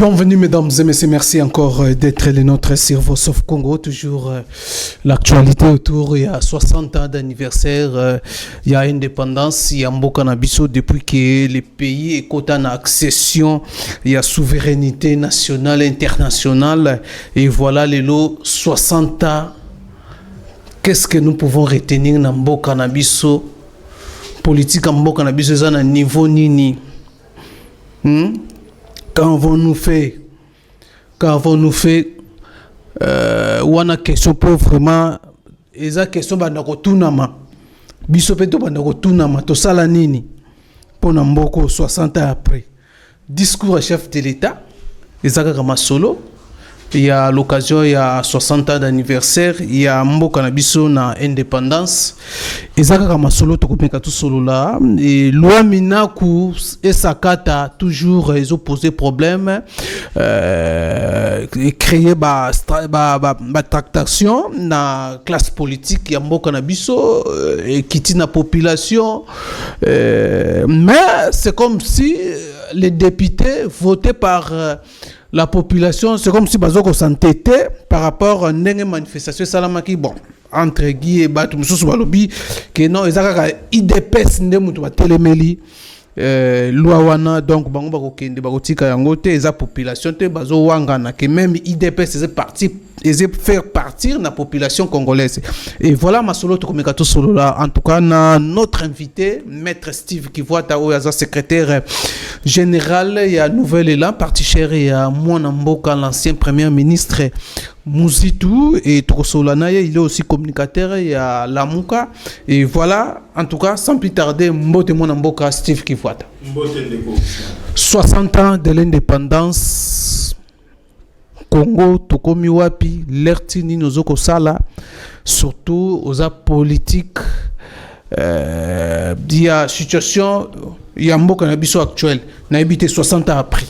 Bienvenue mesdames et messieurs, merci encore d'être les nôtres sur Voice of Congo. Toujours l'actualité autour, il y a 60 ans d'anniversaire, il y a indépendance, il y a Mboka na biso depuis que le pays est en accession, il y a souveraineté nationale, internationale, et voilà les lots 60 ans. Qu'est-ce que nous pouvons retenir dans Mboka na biso? Politique en Mboka na biso, ça na niveau nini? Quand avons-nous fait ou on a question pour vraiment et ça question bandako tunama biso peto bandako tunama to sala nini pour Mboko 60 ans après discours à chef de l'État ezaka kama solo. Il y a l'occasion, il y a 60 ans d'anniversaire, il y a Mboka na biso na indépendance. Ezaka kama solo to komeka tout solo là et loi minaku et sakata toujours ils ont posé problème créer ba tractation na classe politique ya Mboka na biso et quitter na population mais c'est comme si les députés votés par la population, c'est comme si Bazoko s'entêtait par rapport à une manifestation salamaki bon entre guillemets batu mususu balobi que non ezaka IDPS ndemutu batelemeli loi wana donc bango bakokende bakotika yango te eza population te bazo wangana que même IDPS c'est parti et faire partir la population congolaise. Et voilà ma solo to solo là. En tout cas, notre invité, Maître Steve Kivuata, secrétaire général, il y a Nouvelle Élan, parti cher, il y a Mwana Mboka, l'ancien premier ministre Mouzitou, et Trosolana, il est aussi communicateur, il y a Lamuka. Et voilà, en tout cas, sans plus tarder, Mbote Mwana Mboka, Steve Kivuata. 60 ans de l'indépendance. Congo, Tokomi Wapi, l'Ertini, Nozoko Sala, surtout aux politiques, il y a situation, il y a Mboka na biso actuel, n'a habité 60 ans après.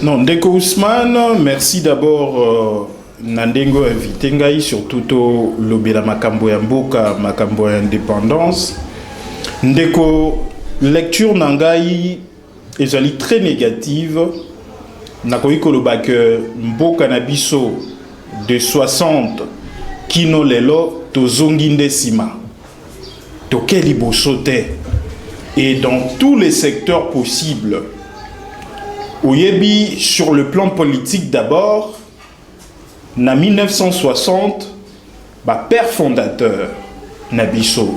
Non, Ndeko Ousmane, merci d'abord Nandengo invité ngai surtout au lobela makambo ya Mboka, makambo ya indépendance. Ndeko lecture nangai ezali très négative. Nakoyi koloba que Mboka na biso de 60 kino lelo tozongi nde sima tokeli bosote et dans tous les secteurs possibles. Oyebi sur le plan politique d'abord na 1960 ba père fondateur na biso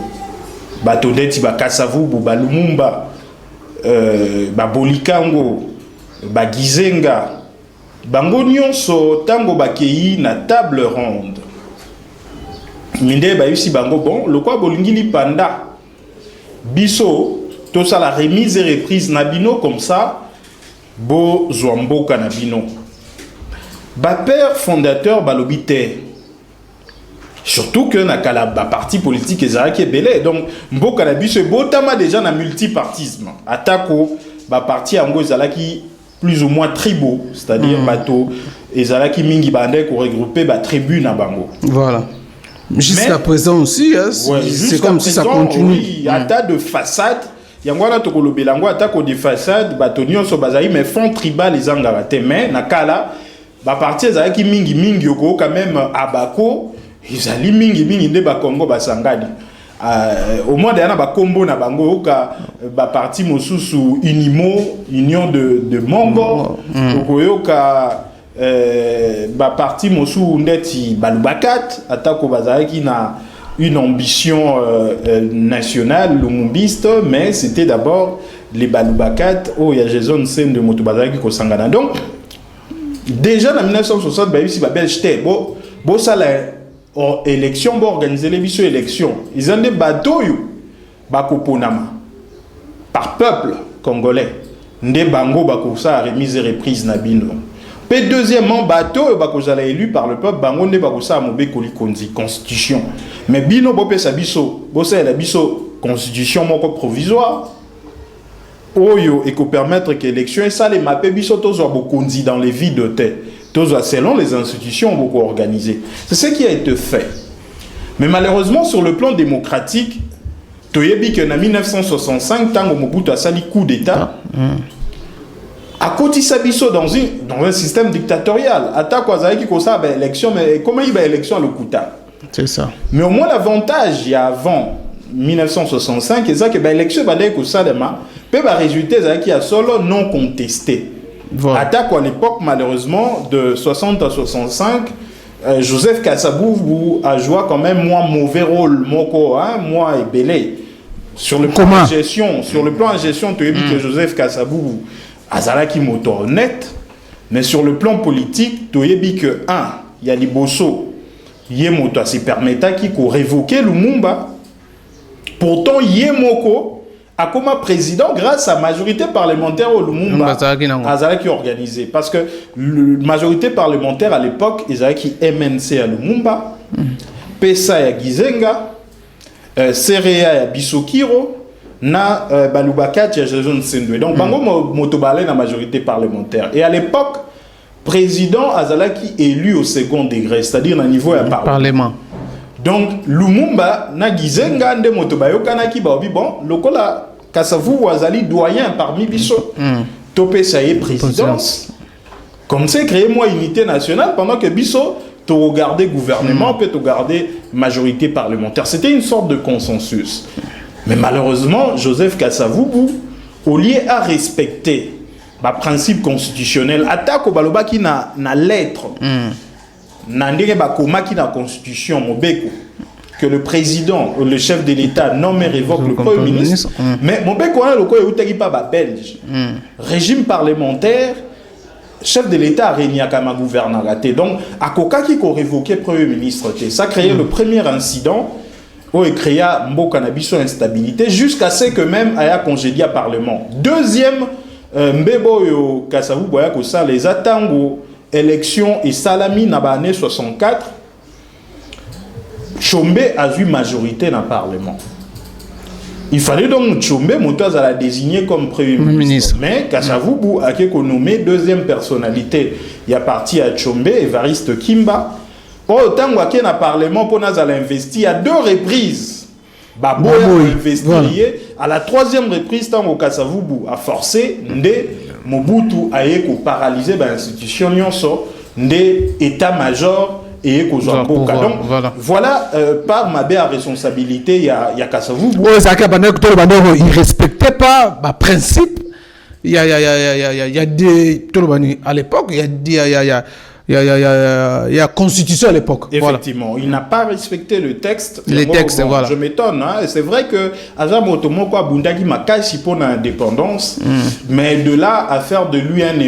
ba todeti ba Kasavubu ba Lumumba ba Bolikango Bagizenga bango nyonso tango bakei na table ronde minde ba yusi bango bon le quoi bolingili panda biso to ça la remise et reprise na bino comme ça bo Mboka na bino ba père fondateur balobité surtout que na kala ba parti politique ezaki belé donc Mboka na biso botama déjà na multipartisme atako ba parti ango ezalaki plus ou moins tribaux, c'est-à-dire bateau et zalaki mingi bande ko regrouper ba tribu na bango. Voilà. Jusqu'à présent aussi hein, ouais, c'est comme présent, si ça continue. Oui, il y a tas de façades. Yango na to ko lobelango atako de façades batonio so bazali mais fond tribal les angara te mais na kala ba parti zalaki mingi yoko quand même abako izali mingi nde ba Congo basangadi. Au moins derrière ba kombo na bango ka ba parti mosusu unimo union de Mongo okoyoka ba parti mosusu ndeti balubakat atako bazaki na une ambition nationale lumumbiste mais c'était d'abord les balubakat oh ya Jason Sen de moto bazaki ko sangana donc déjà en 1960 ba yusi ba belge bo sala élection pour organiser les biso élections ils ont des bateaux bakoponama par peuple congolais nde bango bakosa remise et reprise na bino pe deuxièmement bateau bakozala élu par le peuple bango nde bakosa mobe kolikonzi constitution mais bino bopesa biso bosa la biso constitution moko provisoire oyo et ko permettre que l'élection et ça les mapé biso tozo bokonzi dans les vies de tête selon les institutions beaucoup organisées. C'est ce qui a été fait. Mais malheureusement, sur le plan démocratique, Toyebi que en 1965, tant que Mobutu a sali coup d'État, à côté Sabiso dans un système dictatorial. Attaque Ouazaki comme ça, ben élection, mais comment il va élection à l'Okuta? C'est ça. Mais au moins l'avantage, il y a avant 1965, c'est ça que ben élection va dire que ça demain, peut va résulter qui a solo non contesté. Voilà. Attaque à l'époque malheureusement de 60 à 65. Joseph Kasavubu a joué quand même moins mauvais rôle, moi et Belé. Sur le plan de gestion, tu as dit que Joseph Kasavubu a zalaki moto honnête, mais sur le plan politique, tu as dit que il y a des bosso, Yemoto se permettait qu'il révoquer Lumumba. Pourtant Yemoko a comme président grâce à la majorité parlementaire au Lumumba qui organisé parce que la majorité parlementaire à l'époque ils avaient qui MNC à Lumumba, PESA à Gizenga, CREA à Bisokiro, na Balubakati à Jason Sendwe. Donc bango motobale la majorité parlementaire. Et à l'époque président Azalaki élu au second degré, c'est-à-dire au niveau du parlement. Donc Lumumba na Gizenga nde motobayo kanaki ba bon lokola Kasavubu Azali doyen parmi biso. Topé ça y est présidence. Comme c'est créé moi unité nationale pendant que biso tu regardais gouvernement peut tu garder majorité parlementaire. C'était une sorte de consensus. Mais malheureusement Joseph Kasavubu au lieu à respecter le principe constitutionnel attaque au baloba qui na lettre. Nandere bakoma qui na constitution mobeko que le président ou le chef de l'État nomme et révoque le Premier ministre. Mais mobeko a le ko eutaki pa ba belge. Régime parlementaire, chef de l'État a régné comme gouverneur raté. Donc akoka qui ko révoquer Premier ministre, ça créait le premier incident où il créa mboka na biso instabilité jusqu'à ce que même aya congédié à parlement. Deuxième mbebo yo Kasavubu boya ko ça les atango élection et Salami na ba année 64 Tshombe a eu majorité dans le parlement. Il fallait donc Tshombe Moutaz à la désigner comme premier ministre. Mais Kasavubu a été nommé deuxième personnalité. Il y a parti à Tshombe Evariste Kimba. Autant que dans le parlement pour nous investi à 2 reprises. Babo a investi à la 3e reprise tant que Kasavubu a forcé Mobutu a paralysé l'institution de état-major et donc voilà par ma belle responsabilité il y a Kasavubu. Il respectait pas le principe. Il y a des à l'époque il y a constitution à l'époque. Effectivement, il n'a pas respecté le texte. Les textes, voilà. Je m'étonne. Hein? C'est vrai que Azam Otomoko Abundagi m'a caché pour l'indépendance, mais de là à faire de lui un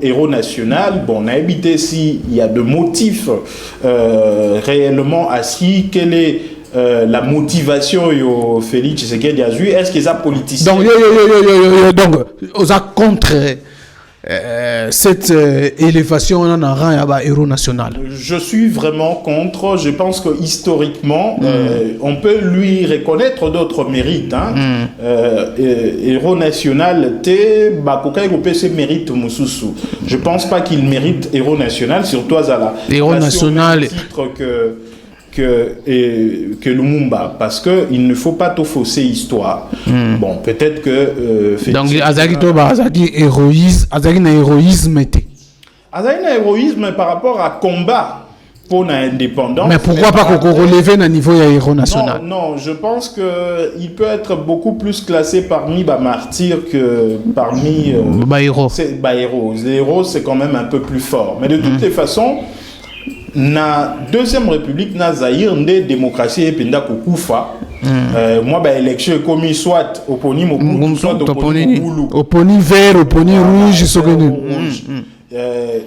héros national, bon, on a évité s'il y a de motifs réellement assis. Quelle est la motivation de Félix Tshisekedi Azui? Est-ce qu'ils ont politicien? Donc, on a contre. Cette élévation en rang à héros national. Je suis vraiment contre. Je pense que historiquement, on peut lui reconnaître d'autres mérites. Héros national, mérite Moussousou. Je pense pas qu'il mérite héros national, surtout à la héros national titre que Lumumba, parce que il ne faut pas tout fausser histoire. Bon, peut-être que donc Azaki héroïsme, Azaki na héroïsme était. Azaki na héroïsme par rapport à combat pour l'indépendance. Mais pourquoi pas qu'on relève à niveau de héros national? Non, je pense que il peut être beaucoup plus classé parmi martyrs que parmi héros. Les héros, c'est quand même un peu plus fort. Mais de toutes les façons, na deuxième république na Zaïre ndé démocratie et penda kokufa moi élection commis soit oponi Mobutu soit oponi vert oponi rouge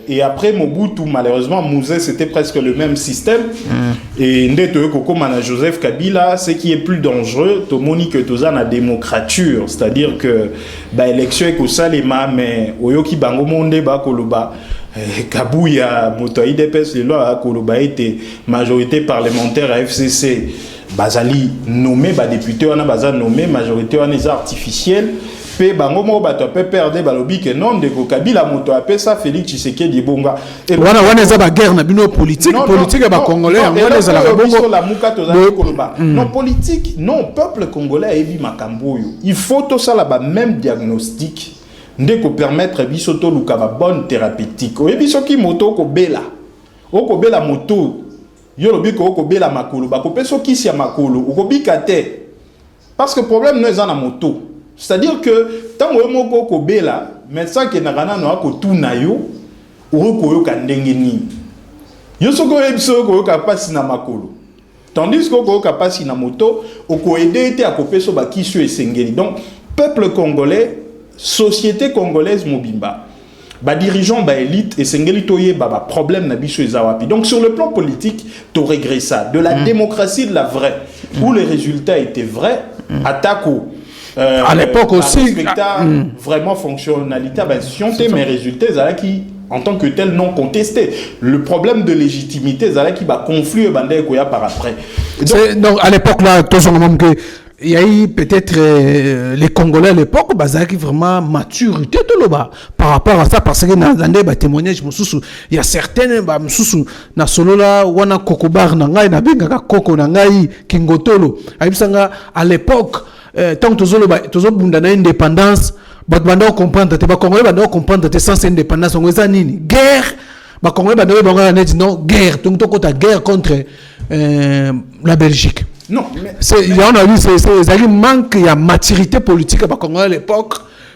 et après Mobutu malheureusement Mouzé c'était presque le même système et ndé to koko mana Joseph Kabila ce qui est plus dangereux to moni que toza na démocrature, c'est-à-dire que élection ko salema mais oyoki bango monde ba koloba Kabouya, Motoï DPS, les lois à Koloba était majorité parlementaire à FCC. Bazali nommé, député, on a bazali nommé, majorité on est artificielle. Pe bango mo bato pe perdre balobi que non de Kabila moto appelle ça Félix Tshisekedi bonga. Et voilà on a guerre na bino politique ba congolais on est la bongo la muka to za Koloba. Non politique, non peuple congolais ebi makambo yo. Il faut tout ça là-bas même diagnostic. nde ko permettre biso to luka ba bonne thérapeutique oyebi soki moto ko bela moto yo lobi ko bela makolo ba ko peso kisi ya makolo ko bika te parce que problème no eza na moto c'est-à-dire que tant moko ko bela médecin ke na kana no ko tuna yo ko yo ka ndenge ni yo soko ebiso ko yo ka pasi na makolo tandis que ko ka pasi na moto ko aider te a ko peso ba kisi esengeli. Donc peuple congolais, société congolaise mobimba, ba dirigeant ba élite et sengeli toye ba problème na biso ezawapi. Donc sur le plan politique, to régressa de la démocratie de la vraie où les résultats étaient vrais, attaque à l'époque aussi vraiment fonctionnalité ben si on mes résultats qui en tant que tel non contesté. Le problème de légitimité qui va confluer bandé koya par après. Donc à l'époque là tous même que il y a eu peut-être les Congolais à l'époque, qui vraiment maturité tout le bas par rapport à ça parce que dans les témoignages, il y a certaines na solo là wana kokobar na ngai na benga koko na ngai kingotolo. À l'époque, tant que tozo bunda na indépendance, banda comprendre te ba Congolais banda comprendre te sans indépendance on eza nini guerre ba Congolais banda ba net non guerre donc to kota guerre contre la Belgique. Non, mais on a vu c'est un manque de maturité politique à l'époque.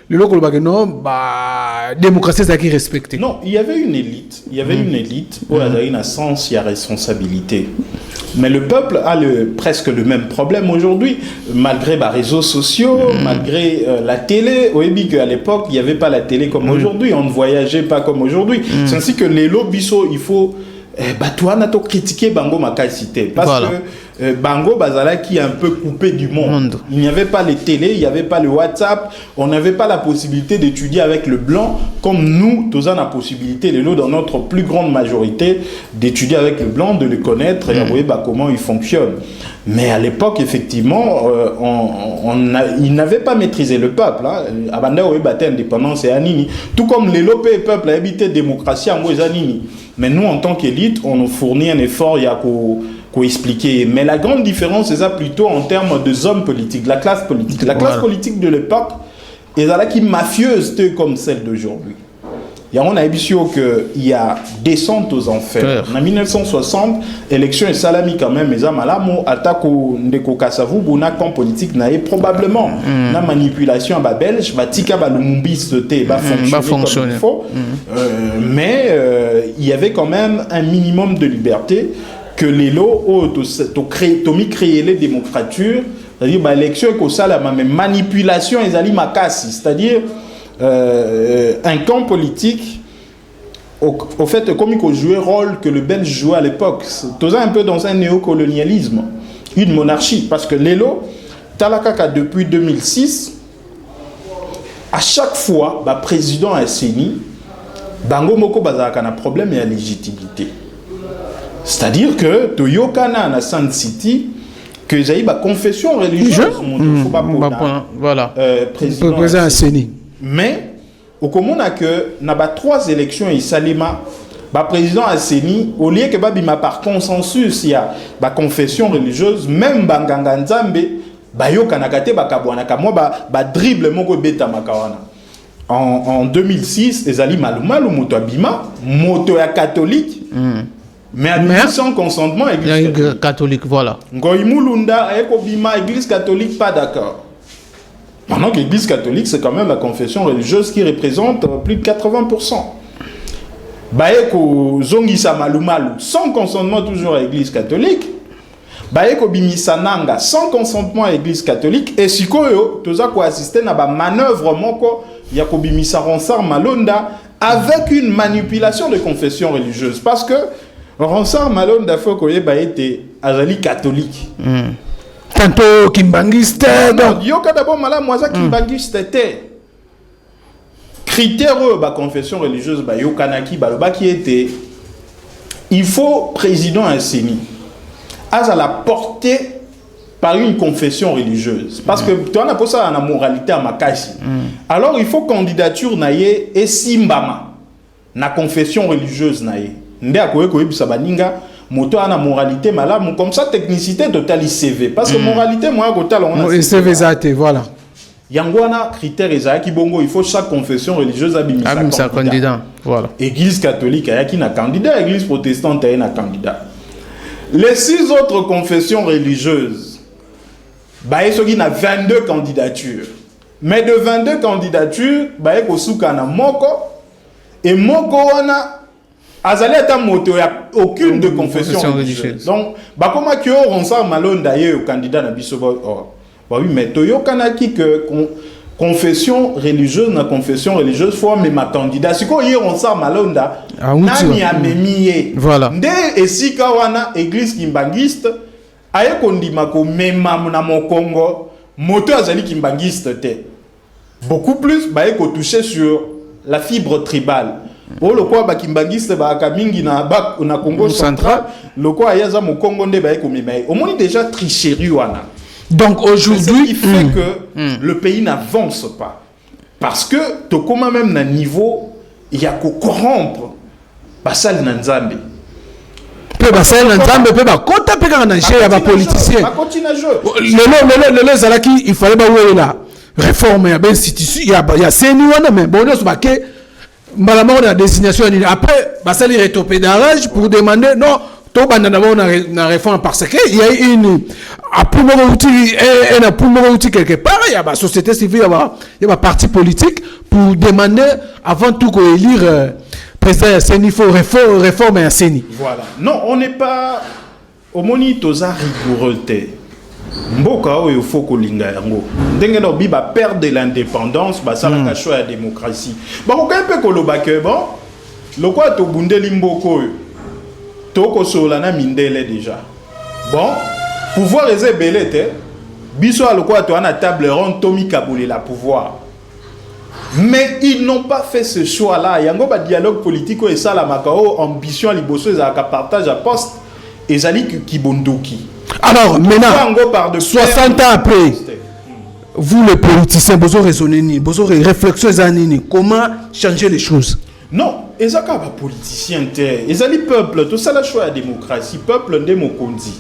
Le local non, démocratie c'est qui respecté. Non, il y avait une élite, une élite où il y a une sens, il y a responsabilité. Mais le peuple a presque le même problème aujourd'hui, malgré les réseaux sociaux, malgré la télé. Au début, à l'époque, il n'y avait pas la télé comme aujourd'hui, on ne voyageait pas comme aujourd'hui. C'est ainsi que les lobbies, il faut toi on a critiqué Bango Makasité parce que Bango Bazala qui est un peu coupé du monde. Il n'y avait pas les télés, il n'y avait pas le WhatsApp, on n'avait pas la possibilité d'étudier avec le blanc comme nous, tous on a la possibilité, dans notre plus grande majorité, d'étudier avec le blanc, de le connaître et voir comment il fonctionne. Mais à l'époque, effectivement, il n'avait pas maîtrisé le peuple. Abanda ou indépendance et Anini. Tout comme les lopés et peuple habité démocratie en Anini. Mais nous, en tant qu'élite, on nous fournit un effort, il y a qu'à expliquer. Mais la grande différence, c'est ça plutôt en termes de hommes politiques, la classe politique. La classe politique de l'époque est là qui mafieuse comme celle d'aujourd'hui. On a vu qu'il y a descente aux enfers. En 1960, élection et salami quand même, mais malamo attaque ndeko Kasavu buna camp politique nae probablement na manipulation à belge batika ba lumumbis te ba fonctionner comme il faut. Mais il y avait quand même un minimum de liberté que les lots to créer les démocratures, c'est-à-dire ba élection ko sala mais manipulation ezali makasi, c'est-à-dire un camp politique au fait comme il jouait rôle que le Belge jouait à l'époque, c'est un peu dans un néocolonialisme, une monarchie, parce que Lelo Talakaka depuis 2006 à chaque fois président Asseni Bango Moko Bazaka na problème et à légitimité, c'est-à-dire que Toyokana na Sun City que j'ai eu confession religieuse faut pas voilà président Asseni. Mais au commun a que n'a pas 3 élections et Salima président Asseni au lieu que bima par consensus il y a confession religieuse même banganga nzambe yo kanakate kabwana kamwa dribble moko beta makawana en 2006 ezali malumalu moto abima moto ya catholique mais sans consentement église catholique voilà ngoimulunda eko bima église catholique pas d'accord. Pendant que l'église catholique, c'est quand même la confession religieuse qui représente plus de 80%. Baeko zongisa malumalu, sans consentement toujours à l'église catholique. Baeko bimisananga, sans consentement à l'église catholique. Et si koyo, toza ko assister na ba manœuvre moko, yako bimisa Ronsard Malonda, avec une manipulation de confession religieuse. Parce que Ronsard Malonda faut koye ba été azali catholique. Tantôt Kimbangiste. Non, yoka d'abord malade moi ça Kimbangiste était critère confession religieuse yokanaki qui était il faut président Asseni à la portée par une confession religieuse parce que tu as pour ça la moralité à Makasi. Alors il faut candidature naie et simbama na confession religieuse naie ndé akoye ko yebisa baninga moto a moralité malade comme ça technicité totale CV parce que moralité moi total on a CV zate voilà Yangwana critère ezaki bongo, il faut chaque confession religieuse abimisa candidat. Voilà. Église catholique ayaki na candidat, église protestante ayaki na candidat. Les 6 autres confessions religieuses, bah ils na 22 candidatures. Mais de 22 candidatures, bah ils kosuka na moko et moko wana azali ata moto ya aucune de confession religieuse. Donc bah comment que on s'en malone d'ailleurs au candidat na biso bah oui mais toyokanaki que confession religieuse na confession religieuse faut même ma candidat siko hier on s'en malonda nani amemiye voilà nde esika wana église kimbangiste aye kondima ko mema na mokongo moto azali kimbangiste te beaucoup plus ba ko toucher sur la fibre tribale pour le quoi ba kimbangiste ba kamingi na Congo central le quoi ayaza mokongo nde ba ko mema au moins déjà tricherie wana. Donc aujourd'hui, il fait que le pays n'avance pas. Parce que, tu comme même à niveau, il y a qu'à corrompre. Basal Nanzambe. Peu Basal Nanzambe, peu Bakota, peu Ganaché, il y a des politiciens. Le Zalaki, il fallait pas là. Réforme, il y a des institutions, il y a Sénéwana, mais bon, on a malheureusement la désignation. Après, Basal est rétropédalage pour demander non. Na réforme parce qu'il y a une outil quelque part, il y a la société civile, il y a la parti politique pour demander avant tout qu'on élire président Seni, il faut réformer un Seni. Voilà. Non, on n'est pas au monitosa rigoureux. Mboka il faut que linga yango. Ndenge no bi ba perdre l'indépendance, ba sala ka choix la démocratie. Ba ko pe ko loba ke bon, lo kwa to bundeli mboko toko solana mindele déjà. Bon, pouvoir les ébélés, biso à quoi tu as une table ronde, Tommy Kaboulé la pouvoir. Mais ils n'ont pas fait ce choix-là. Il y a un dialogue politique et ça la macao ambition à liboso ils ont partage à poste et zali kibondoki. Alors maintenant, 60 ans après, vous les politiciens, vous raisonnez, vous réflexions comment changer les choses? Non, ils sont pas politiciens, ils sont les peuples, tout ça la choix à la démocratie, peuple démocratie,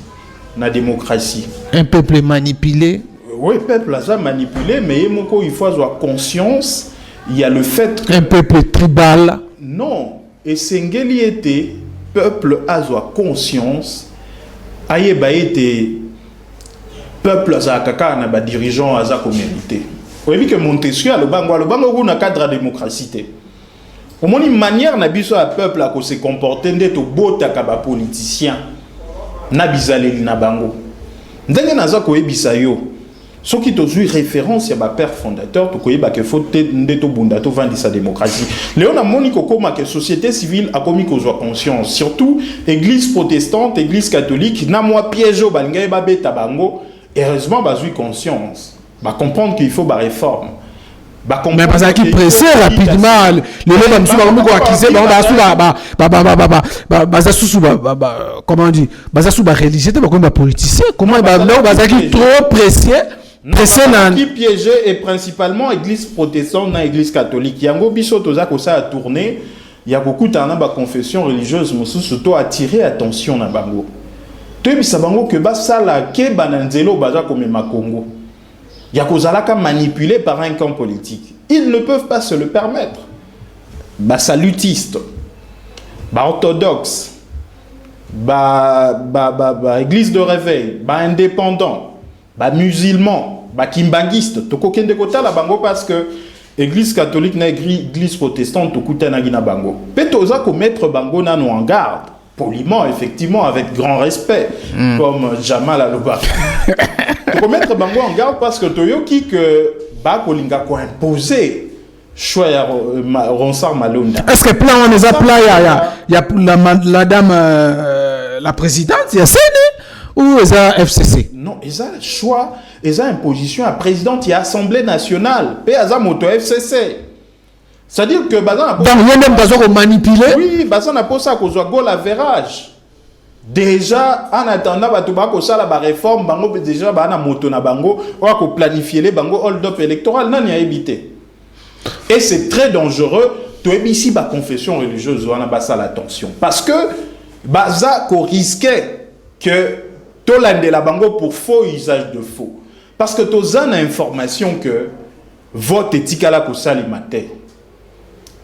la démocratie. Un peuple manipulé. Oui, peuple ça manipulé, mais il faut avoir conscience, il y a le fait que... Un peuple tribal. Non, et Sengeli était peuple a avoir conscience, aïe ba était peuple ça kaka na ba dirigeant a za mérité. Vous voyez que Montesquieu le bango na cadre de démocratie. Au moins une manière na biso à peuple à se comporter d'être bota kaba politicien na bizaleli na bango ndenge naza ko ebisa yo soki tozui référence ya ba père fondateur to koyeba ke faut ndeto bunda to vandi sa démocratie léona moniko koma que société civile a komi ko joie conscience surtout église protestante église catholique na moi piège au balinga ba beta bango heureusement bazui conscience ba comprendre qu'il faut ba réforme. Mais parce qu'il pressé rapidement les gens qui sont accusés comment on dit religieux politicien comment ils trop pressé qui piégé et principalement église protestante na église catholique yango biso toza ko ça a tourné il y a beaucoup de confession religieuse mais surtout attirer attention na bango to bisa bango que ba sala ke bananzelo baza comme Congo. Il y a Kozalaka manipulé par un camp politique. Ils ne peuvent pas se le permettre. Bah salutiste, bah orthodoxe, bah église de réveil, bah indépendant, bah musulman, bah kimbanguiste. Toko kende kota la bango parce que église catholique na église protestante to kuta na gina bango. Petoza ko mettre bango nano en garde. Poliment, effectivement, avec grand respect, comme Jamal Aloba. Pour mettre Bango en garde parce que Toyoki que Bakolinga ko imposé choix Ronsard Malonda. Est-ce que plan on les a plat il y a la dame la présidente, il y a CN ou il y a FCC? Non, ils ont choix, ils ont imposition à présidente et à Assemblée nationale, et à moto FCC. C'est-à-dire que Bazan donc il y a même besoin de manipuler. Oui, Bazan a posé à cause de goal average. Déjà en attendant batuba ko sala ba réforme bango déjà ba na moto na bango on va planifier les bango hold up électoral nan ya éviter. Et c'est très dangereux to ici ba confession religieuse on a ba ça l'attention parce que baza ko risquait que to lande la bango pour faux usage de faux parce que to zana information que vote etikala ko salima te.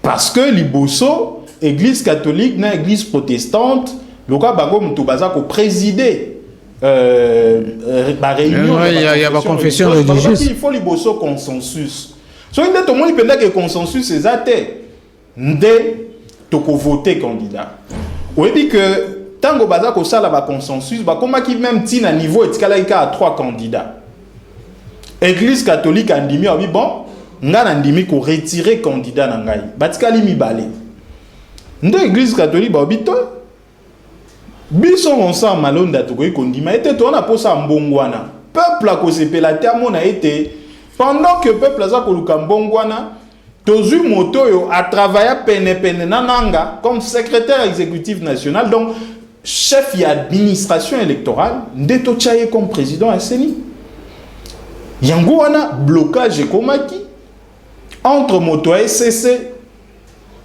Parce que liboso église catholique na église protestante loka bango mutu baza ko présider réunion il y a la confession religieuse. Il faut liboso consensus. So inde to moni penda que consensus ezate nde to ko voter candidat. Oui dit que tango baza ko sala ba consensus ba koma ki même tina niveau etikala ika à 3 candidats. Église catholique andimi obi bon nga ndimi ko retirer candidat na ngai. Batikali mibale. Nde église catholique ba obi to biso ensemble malonda to ko kondima ete to na posa mbongwana. Peuple a ko sepela te amona ete pendant que peuple a ko luka mbongwana tozu moto a travaillé pene nananga comme secrétaire exécutif national donc chef de l'administration électorale ndeto chaye comme président à Seni. Yango wana blocage ekomaki entre moto SCC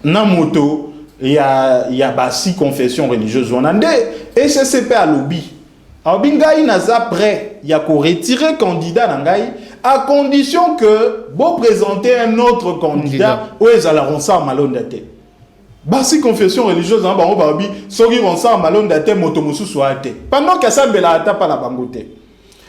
na moto ya basi confession religieuse wana nde SCCP a lobby abi ngai naza prêt ya ko retirer candidat na ngai à condition que vous présentez un autre candidat ou ezala ronsa malonda te basi confession religieuse na bango babi soki ronsa malonda te moto mususu ate pendant que ça bela ata pa la bango te.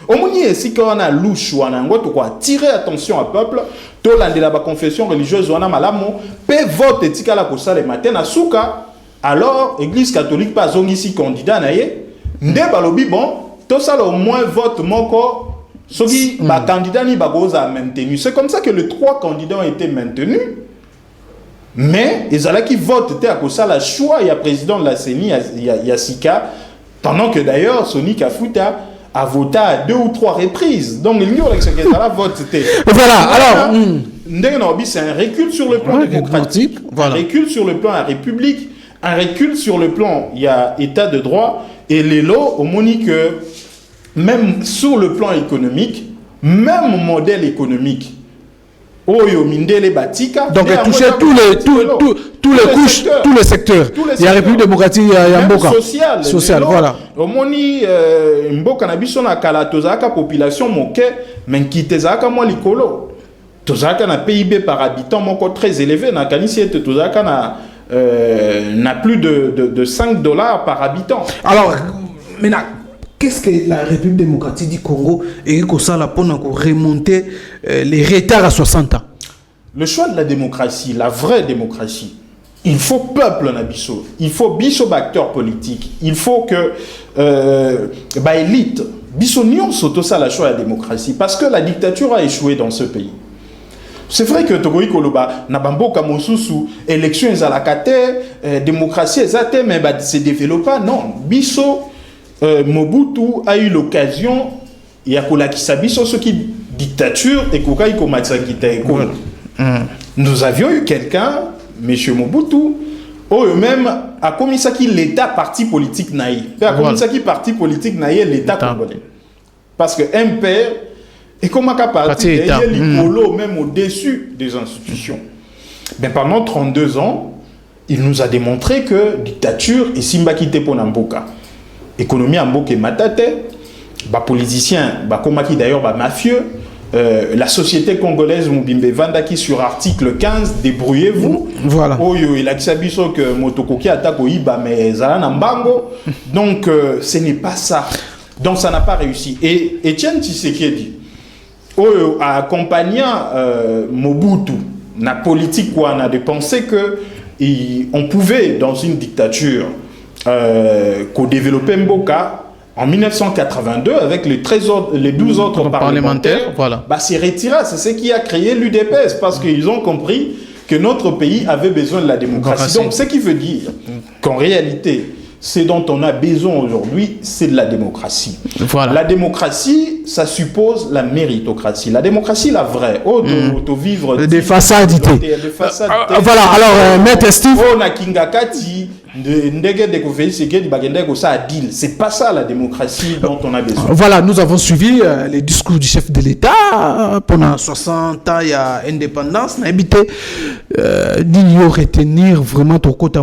Omoni esika wana louche wana ngo to ko attirer attention à peuple to landela ba confession religieuse wana malamu pe vote etikala ko sala matin na suka alors église catholique pas zongisi candidat na ye nde balobi bon to sala au moins vote moko soki ba candidat ni ba goza maintenu. C'est comme ça que les 3 candidats ont été maintenus. Mais ils allaient qui votent était à cause ça la choix il y a président de la CENI il y a Sika pendant que d'ailleurs Sony Kafuta a voté à 2 ou 3 reprises. Donc il y a le secrétaire vote c'était. Voilà, alors c'est un recul sur le plan démocratique, voilà. Un recul sur le plan à République, un recul sur le plan il y a état de droit et les lots au monique même sur le plan économique, même modèle économique. Oyo Mindele Batika. Donc toucher tous les couches, tous les secteurs. Il y a République démocratique, il y a Mboka. Social, voilà. Omoni Mboka na biso na kala tozaka population moke, mais kitezaka mo likolo. Tozaka na PIB par habitant moko très élevé na kanisi ete tozaka na plus de $5 par habitant. Alors maintenant qu'est-ce que la République démocratique du Congo et ça la pour remonter les retards à 60 ans? Le choix de la démocratie, la vraie démocratie, il faut peuple na biso, il faut biso acteurs politiques, il faut que élite biso nion soto ça la choix de la démocratie parce que la dictature a échoué dans ce pays. C'est vrai que Togoï Koloba na bamboka mosusu élection ezalakate démocratie ezate mais se développa non biso Mobutu a eu l'occasion et a kolakisa biso ce qui dictature et kokai komatsakita ekolo. Nous avions eu quelqu'un monsieur Mobutu eux-même a commis ça qui l'état parti politique naïe. A commis ça qui parti politique naïe l'état congolais. Parce que un père et comment qu'a parti l'icolo même au-dessus des institutions. Ben pendant 32 ans, il nous a démontré que dictature et simbakite ponamboka. Économie en bouquet matate, bah politiciens, bah comme qui d'ailleurs bah mafieux, la société congolaise Mubimbe Vandaki sur article 15, débrouillez-vous. Voilà. Oyo il a dit que Motokoki attaque au Iba mais Zalana Mbango. Donc ce n'est pas ça. Donc ça n'a pas réussi. Et Etienne Tshisekedi, Oyo a accompagné Mobutu, la politique quoi, on a de penser que on pouvait dans une dictature qu'au développé Mboka en 1982 avec les 12 autres parlementaires, voilà. Bah, c'est retiré, c'est ce qui a créé l'UDPS parce qu'ils ont compris que notre pays avait besoin de la démocratie. Donc ce qui veut dire qu'en réalité, ce dont on a besoin aujourd'hui, c'est de la démocratie. Voilà. La démocratie, ça suppose la méritocratie. La démocratie, la vraie. Vivre des façadités. Voilà, alors, Maître Steve. C'est pas ça la démocratie dont on a besoin. Voilà, nous avons suivi les discours du chef de l'État pendant 60 ans, il y a indépendance. On a évité d'y retenir vraiment ton côté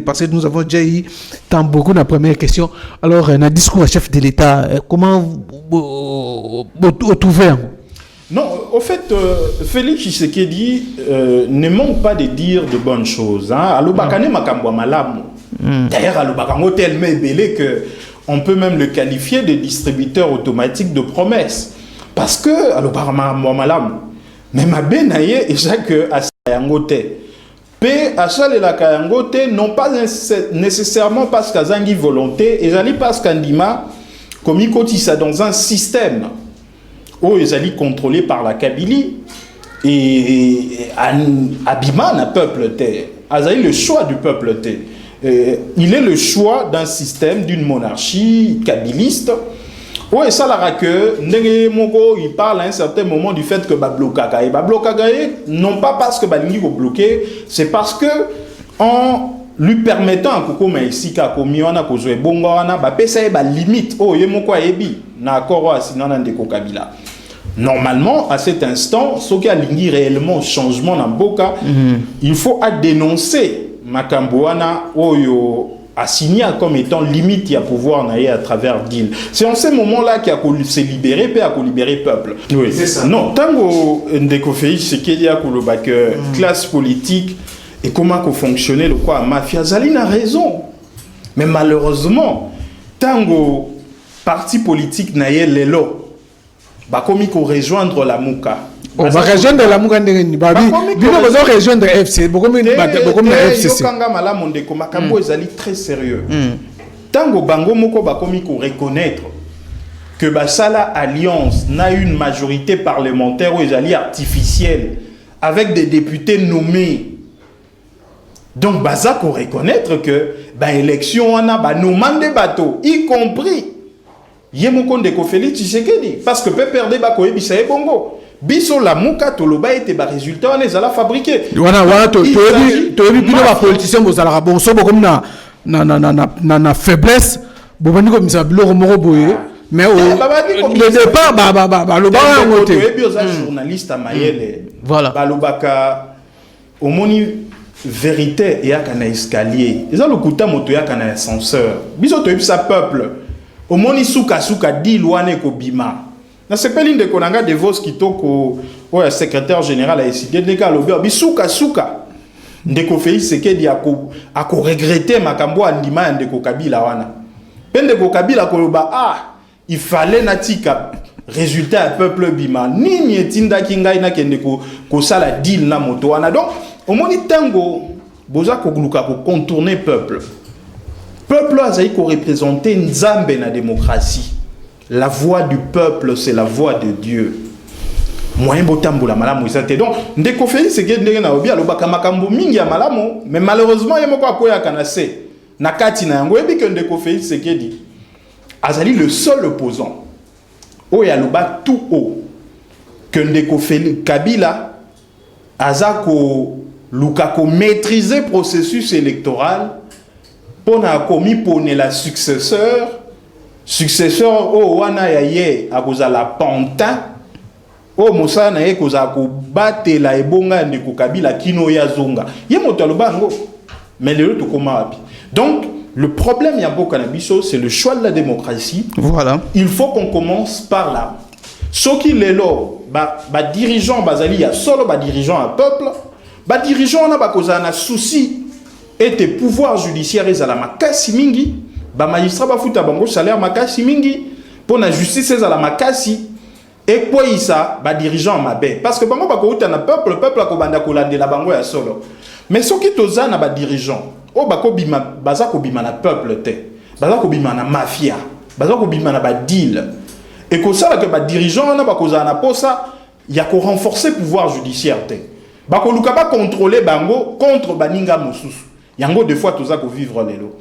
parce que nous avons déjà eu tant beaucoup la première question. Alors, un discours au chef de l'État, comment vous trouvez? Non, au fait, Félix Tshisekedi ne manque pas de dire de bonnes choses. Alobakane makambo malamu. D'ailleurs, Alobakango tellement belé que on peut même le qualifier de distributeur automatique de promesses. Parce que Alobakango malamu. Mais ma benaye et chaque asayangote. P achal et la kayangote non pas nécessairement parce qu'azangi volonté et j'allais parce qu'andima comme il cotise dans un système où ils allaient contrôlés par la Kabylie et Abima n'a peuple té. Azaï le choix du peuple té. Il est le choix d'un système, d'une monarchie kabyliste. Oui, ça la que il parle à un certain moment du fait que Bablokagaye. Bablokagaye, non pas parce que Balingi va bloquer, c'est parce que en lui permettant à Koko Maïsika, Komiwana, Kozoe Bongawana, Bapesa ba limite, oh, yemoko ebi, na akoro asinana ndeko Kabila. Normalement, à cet instant, ce qui a ligné réellement changement dans Boka, il faut dénoncer Makamboana, Oyo, assigné comme étant limite à pouvoir naïe à travers deal. C'est en ce moment-là qu'il a se libérer, puis à libérer le peuple. Oui, c'est ça. Non, tant que Ndeko Félix, c'est qu'il y a que classe politique et comment fonctionnait le quoi mafia. Zaline a raison. Mais malheureusement, tant que parti politique naïe l'élo, bah comme il faut rejoindre la Mouka. On va rejoindre la Mouka ndengeni babi. Bino besoin rejoindre FC. Beaucoup FCC. Yokanga malamu ndeko makambo ezali très sérieux. Tango bango moko ba komi ko reconnaître que basala alliance n'a une majorité parlementaire ou ezali artificielle avec des députés nommés. Donc baza ko reconnaître que ba élection on a ba nomande bateau y compris Yemoko ndeko Félix Tshisekedi parce que peut perdre ba ko ebisa e bongo. Biso la Mouka toloba était ba résultat on les a fabriqué. Wana to bino ba politicien bozala bon so comme na faiblesse bo bani comme ça bilo moko boye mais le départ ba lo ba ngote. Journaliste à Mayele. Voilà. Ba lobaka omoni vérité et akana escalier. Ils ont le kuta moto yakana ascenseur. Biso to ebisa peuple. Omoni suka di loane ko bima. Na sepeli de konanga de vos kitoko o secrétaire général a décidé de ka lobi bisuka ndeko Félix Tshisekedi ako regretter makambo andima ndeko Kabila wana. Pende ko Kabila ko loba il fallait natika résultat à peuple bima ni mietinda kingai na kende ko sala deal na moto wana. Donc omoni tango boza ko gluka ko contourner peuple a représenter Nzambe na démocratie. La voix du peuple, c'est la voix de Dieu. Moyen botambola malamu isate. Donc, ndeko Félix Tshisekedi na obi alobaka makambo mingi ya malamu, mais malheureusement yemoko akoya kanase. Nakati na yango ebi que ndeko Félix Tshisekedi azali le seul opposant. Oya loba tout haut que ndeko Félix Kabila azako lukako maîtriser processus électoral pour na komi pone la successeur o wana ya ye akoza la pantin o mosala na ye koza ko batela ebonga ndeko Kabila kino ya zonga ye moto aloba ngo mais le to koma wapi. Donc le problème ya boka na biso c'est le choix de la démocratie. Voilà, il faut qu'on commence par là. Soki lelo ba dirigeant bazali ya solo ba dirigeant à peuple ba dirigeant na ba koza na souci et tes pouvoirs judiciaires ezala makasi mingi. Ba magistrat ba futa bango salaire makasi mingi pour la justice ezala makasi et quoi ça ba dirigeant mabe parce que bango ba ko uta na peuple ko banda ko landela bango ya solo mais soki toza na ba dirigeant o ba ko bima baza ko bima na peuple te baza ko bima na mafia baza ko bima na ba deal et ko sala que ba dirigeant na ba ko za na posa ya ko renforcer pouvoir judiciaire te ba ko luka ba contrôler bango contre baninga mosusu yango des fois toza ko vivre lelo.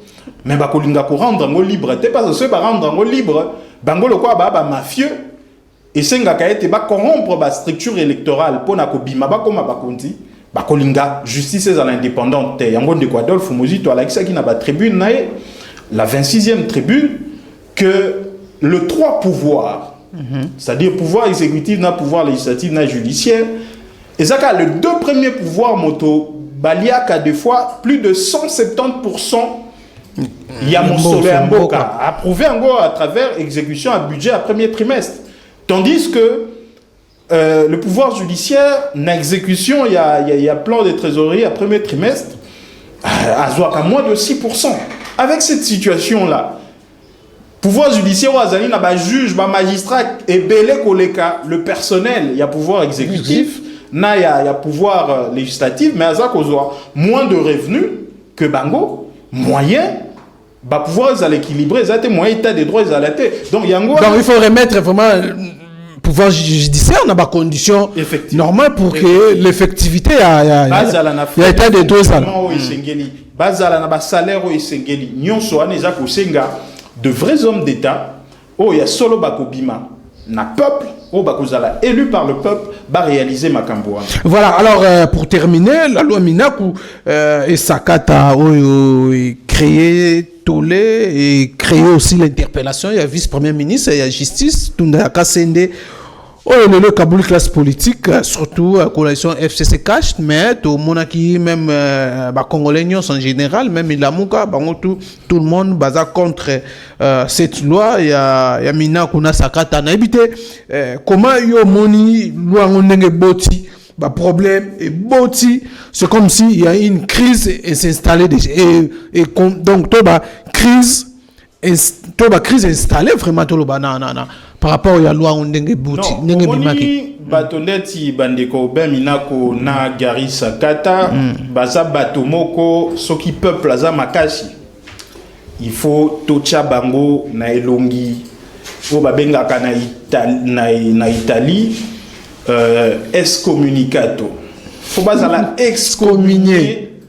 Mais ba kolinga ko rendre ngo libre te parce que ceux ba rendre ngo libre bango le quoi ba mafieux et senga ka ete ba corrompre ba structure électorale pona ko bima ba koma ba konti ba kolinga justice à l'indépendante yango de quoi Adolphe Mozito ala qui na ba tribune na la 26e tribune que le trois pouvoirs c'est-à-dire pouvoir exécutif na pouvoir législatif na judiciaire et ça le deux premiers pouvoirs moto baliaka des fois plus de 170% il y a mon soleil en boca approuvé en gros à travers exécution à budget à premier trimestre tandis que le pouvoir judiciaire, en exécution, il y a plan de trésorerie à premier trimestre, à moins de 6%. Avec cette situation-là, pouvoir judiciaire, il y a juge, magistrat, et le personnel, il y a pouvoir exécutif, il y a pouvoir législatif, mais il y a moins de revenus que Bango, moyen, pouvoir l'équilibrer, ils ont moyen état des droits, ils ont donc il faut remettre vraiment pouvoir judiciaire dans des conditions normales pour que l'effectivité y a état des droits. Bazala na salaire au Isengeli, nyonso aneza kosenga de vrais hommes d'État, il y a solo bakobima na peuple, bakozala élu par le peuple, va réaliser makambo. Voilà, alors pour terminer, la loi Minaku et Sakata créé tollé et créé aussi l'interpellation, il y a vice-premier ministre, il y a justice, Tunda Kasende. Le Kaboul classe politique, surtout la coalition FCC Cash, mais tout le monde qui, même Congolais en général, même Ilamuka, tout le monde basa contre cette loi. Il y a Mina Kuna Sakata. Comment yo moni loi ngenge boti, problème et boti, c'est comme si il y a une crise et s'installer déjà. Donc crise installée vraiment tout le banana. Par rapport à la loi on ndenge bouti ndenge bimaki batondeti bandeko beminako na Gary Sakata baza batomoko soki peuple aza makasi il faut tocha bango na elongi o babengaka na Italie excommunicato faut bazala excommunier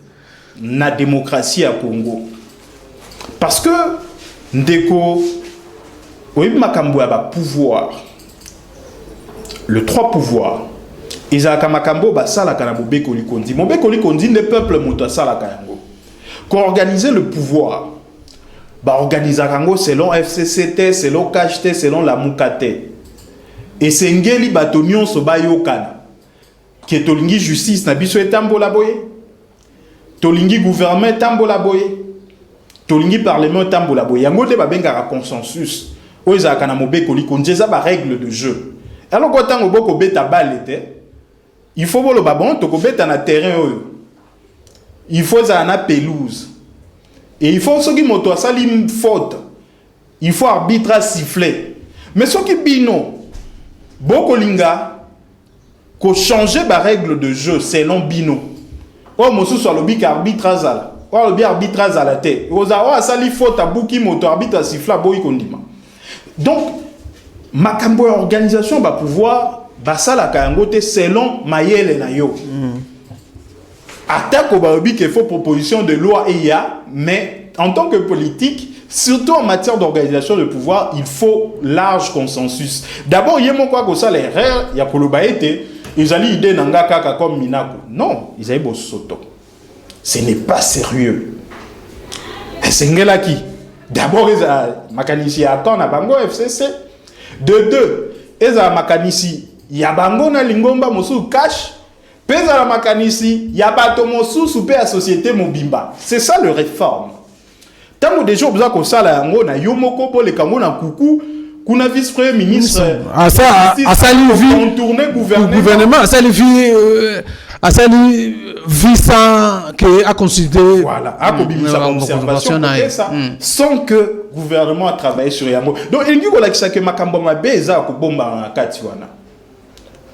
na démocratie à Congo parce que ndeko oui, makambo ya pouvoir. Le trois pouvoirs. Izaka makambo basala kana mobeko likondi. Mobeko likondi ne peuple moto sala kayango. Qu'on organiser le pouvoir. Organiser kango selon FCCT, selon KHT, selon la Mukate. Et sengeli batonion so bayokana. Ki tolingi justice na biso etambola boye. Tolingi gouvernement tambola boye. Tolingi parlement tambola boye. Yango te babengaka consensus. Règle de jeu. Alors quand on a beta balle, il faut que on beta na terrain, il faut na pelouse et il faut ce qui moto salim faute, il faut arbitrage siffler. Mais ce qui bino boko linga ko changer ba règle de jeu selon bino. Mosu soit le bic arbitrage là, le arbitrage à la tête. Oza sali faute à buki moto arbitre siffler boy kondima. Donc, makambo organisation va pouvoir basala kayangote selon mayele na yo. Attaque au baobi qu'il faut proposition de loi et mais en tant que politique, surtout en matière d'organisation de pouvoir, il faut large consensus. D'abord, il y a mon quoi que ça l'erreur, il y a pour le baïté, ils allaient idée nanga kaka comme Minako. Non, ils avaient beau soto. Ce n'est pas sérieux. C'est ngela qui d'abord, ils ont makanisi à temps na bango FCC. De deux, ils ont makanisi ya bango na lingomba mosu cash. Pesa la makanisi ya bato mosu soupe à société mobimba. C'est ça le réforme. Tant déjà besoin que ça la yango na yomoko po le kango na kuku kuna vice premier ministre. À ça lui contourner gouvernement. À ça lui visant que a considéré voilà a sa observation ça sans que gouvernement a travaillé sur yango. Donc il dit que makambo mabe eza ko bomba kati wana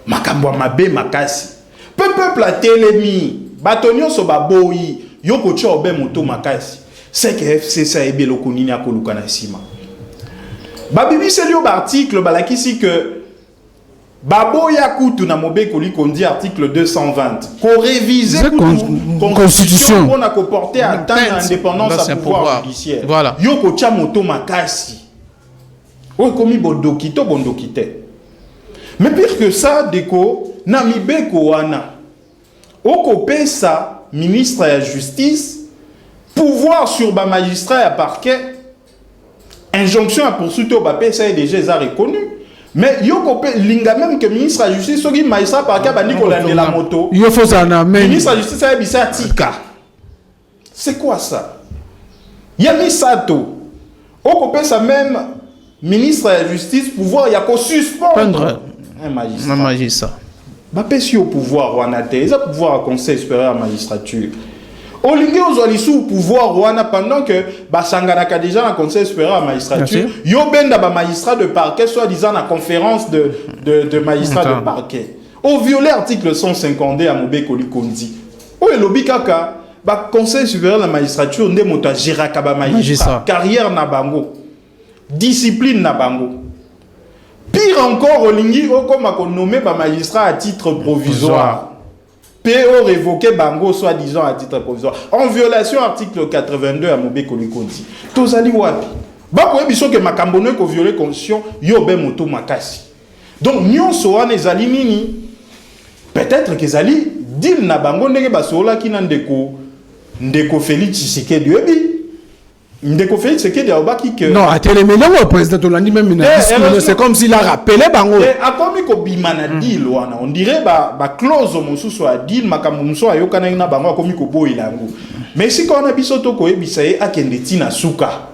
makambo mabe makasi peuple a telemi batonio so baboyi yoko chobe moto makasi c'est que FCC a ebelo konini akoluka na sima babibi c'est lui article balakisi que Baboya Koutou na mobeko li kondi article 220 ko réviser constitution pour na ko porter atteinte à l'indépendance à pouvoir judiciaire. Voilà. Yoko cha moto makasi. O komi bondokito bondokite. Mais pire que ça deko na mibeko wana. Oko pesa ministre de la justice pouvoir sur ba magistrat à parquet injonction à poursuite au ba pesa déjà ça reconnu. Mais yoko pe linga même que ministre de la justice soki magistrat par ka bandi ko lande la moto. Yo faut ça na même ministre de la justice a bisa tika. C'est quoi ça? Yami Sato. Oko pe ça même ministre de la justice pouvoir ya ko suspendre un magistrat. Un magistrat. Bapesi au pouvoir wana te, eza pouvoir à conseil supérieur à la magistrature. Olingi ozali sous pouvoir wana pendant que basanganaka déjà na conseil supérieur à la magistrature, yo benda ba magistrat de parquet soit disant la conférence de magistrats de parquet. Au violer article 152 à Mobeko Likondi. O elobi kaka ba conseil supérieur à la magistrature nde moto agiraka ba magistrat, carrière na bango, discipline na bango. Pire encore, Olingi, comme on nommé par magistrat à titre provisoire. PO révoqué Bango, soi-disant à titre provisoire. En violation article 82 à Mobé Kolikodi. Tozali wapi. Bako ebiso ke makambone ko violer constitution, yo ben moto makasi. Donc, nyon soa ne zali nini. Peut-être que zali, dil na Bango ndenge basola ki na ndeko Félix Tshisekedi ebi. Ndeko Félix Tshisekedi a obaki que non, à télémédias le président Tolandi même c'est comme s'il a rappelé bango. A comme ko bimana deal wana, on dirait ba clause mosusu a deal makambo muso ayokana na bango comme ko boilango. Mais si on a bisoto ko ebisaye akende tina suka.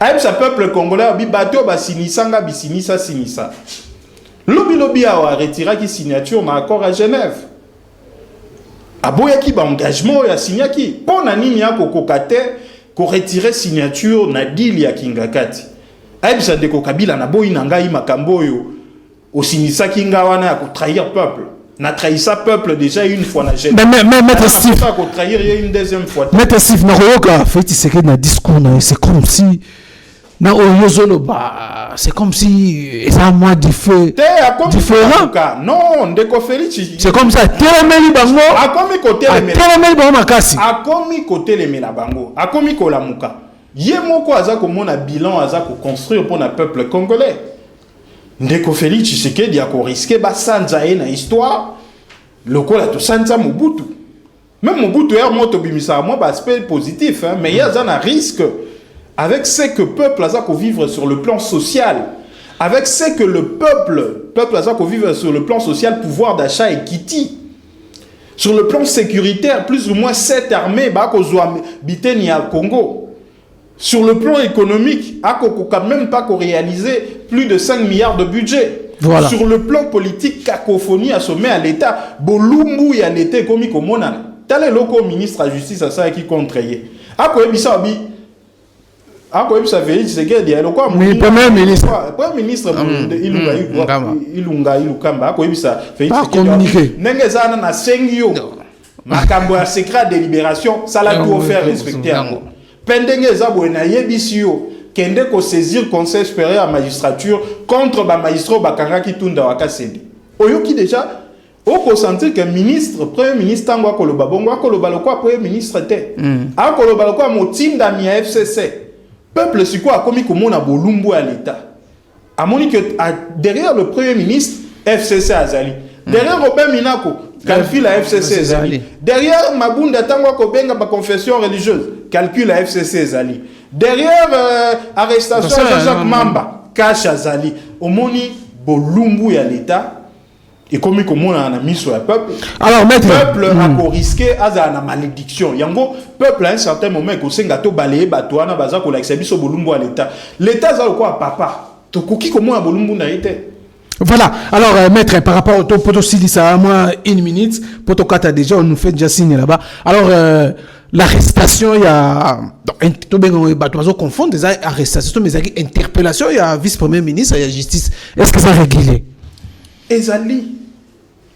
Aïe sa peuple congolais bi bato ba sinisanga bisinisa sinisa. Lobi a retiré ki signature na accord à Genève. Aboyaki ba engagement ya signaki. Pona nini ya kokokate ko retirer signature na deal ya Kingakati. Aibisa deko Kabila na boyi na ngai makambo yo osinisa kinga wana ya ko trahir peuple. Na trahisa peuple déjà une fois na Genève. Mais maître Steve pas ko trahir une deuxième fois. Maître Steve na royoka fait c'est na discours na c'est comme si na oyozolo ba c'est comme si ça moi différent. Non, ndeko Félix. C'est comme ça telemeli bango. Akomi côté le telemeli bango makasi. Akomi côté le mela bango. Akomi ko la muka. Ye moko aza ko mona bilan aza ko construire pour na peuple congolais. Ndeko Félix Tshisekedi a ko risquer ba sanza na histoire. Lokola to sanza Mobutu. Même Mobutu er moto bimisa moi ba aspect positif hein, mais il y a un risque avec ce que le peuple a vivre sur le plan social, avec ce que le peuple a vivre sur le plan social, pouvoir d'achat et kiti. Sur le plan sécuritaire, plus ou moins 7 armées biteni au Congo. Sur le plan économique, quand même pas réaliser plus de 5 milliards de budget. Voilà. Sur le plan politique, cacophonie assommée à l'État, bolumbu ya l'État comme komona. Tel loko ministre de la justice à ça qui contre yé. Ça fait Tshisekedi le quoi premier ministre Ilunga Ilukamba ko ebisa fait pas communiquer ndenge zana na sengio makambo ya secret de libération ça l'a tout faire respecter yango pendenge ezabo na yebisio kende ko saisir conseil supérieur à magistrature contre ba magistrat bakanga kitunda wakasende oyoki déjà au consentir que ministre premier ministre tango akoloba bongo akoloba le quoi premier ministre te akoloba le quoi motinda mi FCC peuple c'est quoi comme comment on a bolumbu à l'État. À mon que derrière le premier ministre FCC Azali, derrière Robert Minako calcule la FCC Azali, derrière Mabunda Tango Kobenga ma confession religieuse calcule la FCC Azali, derrière arrestation de Jacques Mamba cache Azali. Au moni bolumbu à l'État. Et comme on a mis sur le peuple, alors le peuple a risqué à la malédiction. Yango peuple à un certain moment que sengato balayer batoana baza ko l'accepter sur bolumbu à l'État. L'État ça quoi papa? To koki comment a bolumbu na été. Voilà. Alors maître par rapport au poto sili ça moi une minute poto kata déjà on nous fait déjà signe là-bas. Alors l'arrestation il y a to bengo bato confondre des arrestations mais il y a interpellation il y a vice-premier ministre il y a justice. Est-ce que ça régulé? Ezali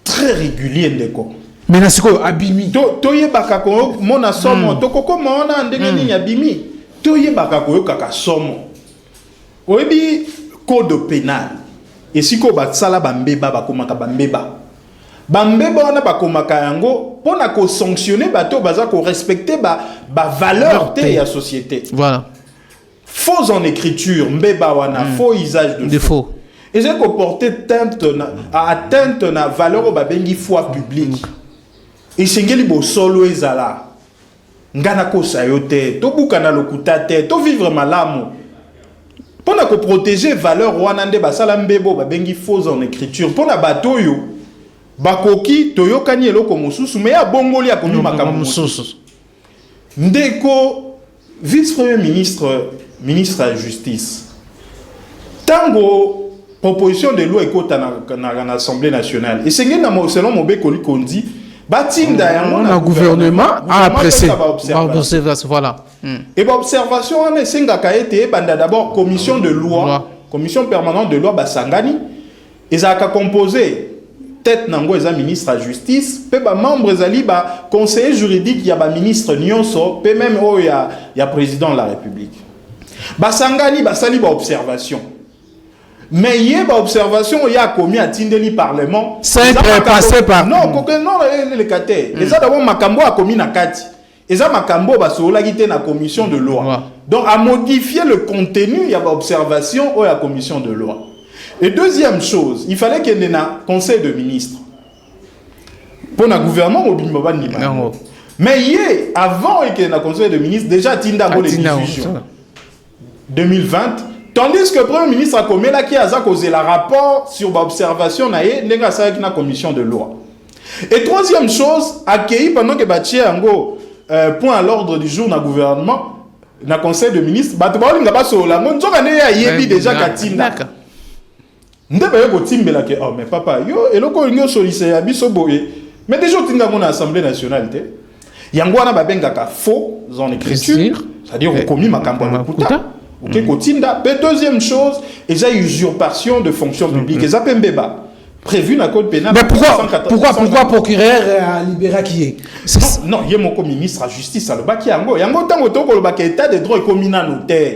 très régulier ndeko mais nasiko abimi to yebaka ko mona somo to koko mona ndenge nini abimi to yebaka ko kaka somo oyebi code pénal et siko batsala bambeba bakomaka bambeba wana bakomaka yango pona ko sanctionner bato baza ko respecter ba valeur te ya société. Voilà. Faux en écriture mbeba wana faux usage de faux. Et j'ai comporté atteinte na valeur au babengi foi publique. Et singeli bo solo ezala. Ngana ko sayote, to bukana lokuta te, to vivre malamu. Pona ko protéger valeur wana nde basala mbebo babengi faux en écriture. Pona bato yo bakoki toyokani eloko mosusu mais ya bongoli ya komi makambo mosusu. Ndeko vice-premier ministre de la justice. Tango proposition de loi écoute dans l'Assemblée nationale. Et c'est selon mon bécoli qu'on dit, batinda yango na gouvernement a apprécié. Observation. Voilà. Et observation on est singaka été banda d'abord commission de loi, commission permanente de loi basangani. Ils a composé tête nango eza ministre à justice, pe ba membre ezali ba conseiller juridique ya ba ministre nyonso, pe même il y a président de la République. Basangani basali ba observation. Mais il y a une observation, il y a commis à Tindeli Parlement. C'est passé par. Non, les catés. Les a d'abord Makambo a commis na Kati. Les a Makambo a solagité na commission de loi. Donc, à modifier le contenu, il y a une observation ou il y a commission de loi. Et deuxième chose, il fallait qu'il y ait un conseil de ministres. Pour le gouvernement, mais il y a, avant qu'il y ait un conseil de ministres, déjà Tinda les diffusions. 2020. Tandis que le Premier ministre a commis là qui a causé le rapport sur l'observation de la commission de loi. Et troisième chose, accueilli pendant que Bachie Ango point à l'ordre du jour dans le gouvernement, dans le conseil de ministres, déjà Katinda. Oh mais papa, mais déjà Tinda dans l'Assemblée nationale. Yango na babengaka faux en écriture, c'est-à-dire au commis makambo makuta. Ok, deuxième chose, il y a usurpation de fonction publique. Il y a prévu dans le code pénal. Mais pourquoi procureur a libéré qui est? Non, il y a mon ministre à justice à l'Obaki. Il y a un état de droit et commis notaire.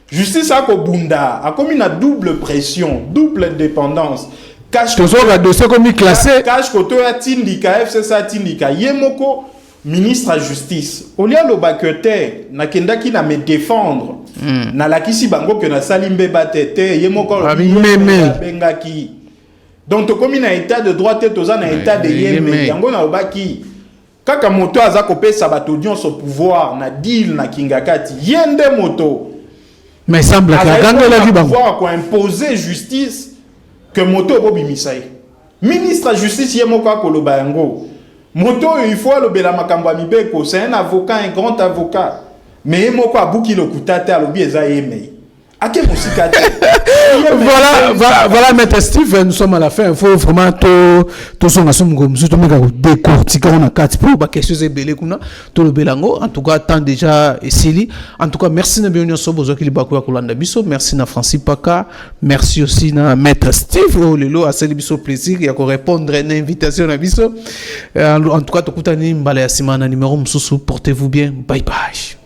Justice à Kobunda a commis une double pression, double indépendance. Cache dossier commis classé. Cache koto ya tindika FCC tindika yemoko ministre à justice. Olia l'obakete na kendaki na me défendre. Na lakisi bango que na salimbe batete yemoko bengaki. Donc to komi na état de droit te toza na état de yeme yango na obaki. Kaka moto aza kopesa bato nyonso pouvoir na deal na kingakati yende moto. Mais semble que ganga la vie bango pouvoir ko imposer justice que moto bobimisai. Ministre à justice yemoko akoloba yango. Moto il faut le bela makambo mibeko, c'est un avocat, un grand avocat. Mais il moko abuki le kutate alobi eza yeme. Ake musikate. Voilà maître Steve, nous sommes à la fin, il faut vraiment to son asum comme surtout meka décortiquer on a quatre pour ba question ebele kuna to le belango en tout cas tant déjà esili en tout cas merci na bienvenue so bozo ki baku ya kolanda biso, merci na Francis Paka, merci aussi na maître Steve o lelo a seli biso plaisir ya ko répondre à une invitation na biso en tout cas to kutani mbala ya simana numéro mususu, portez-vous bien, bye bye.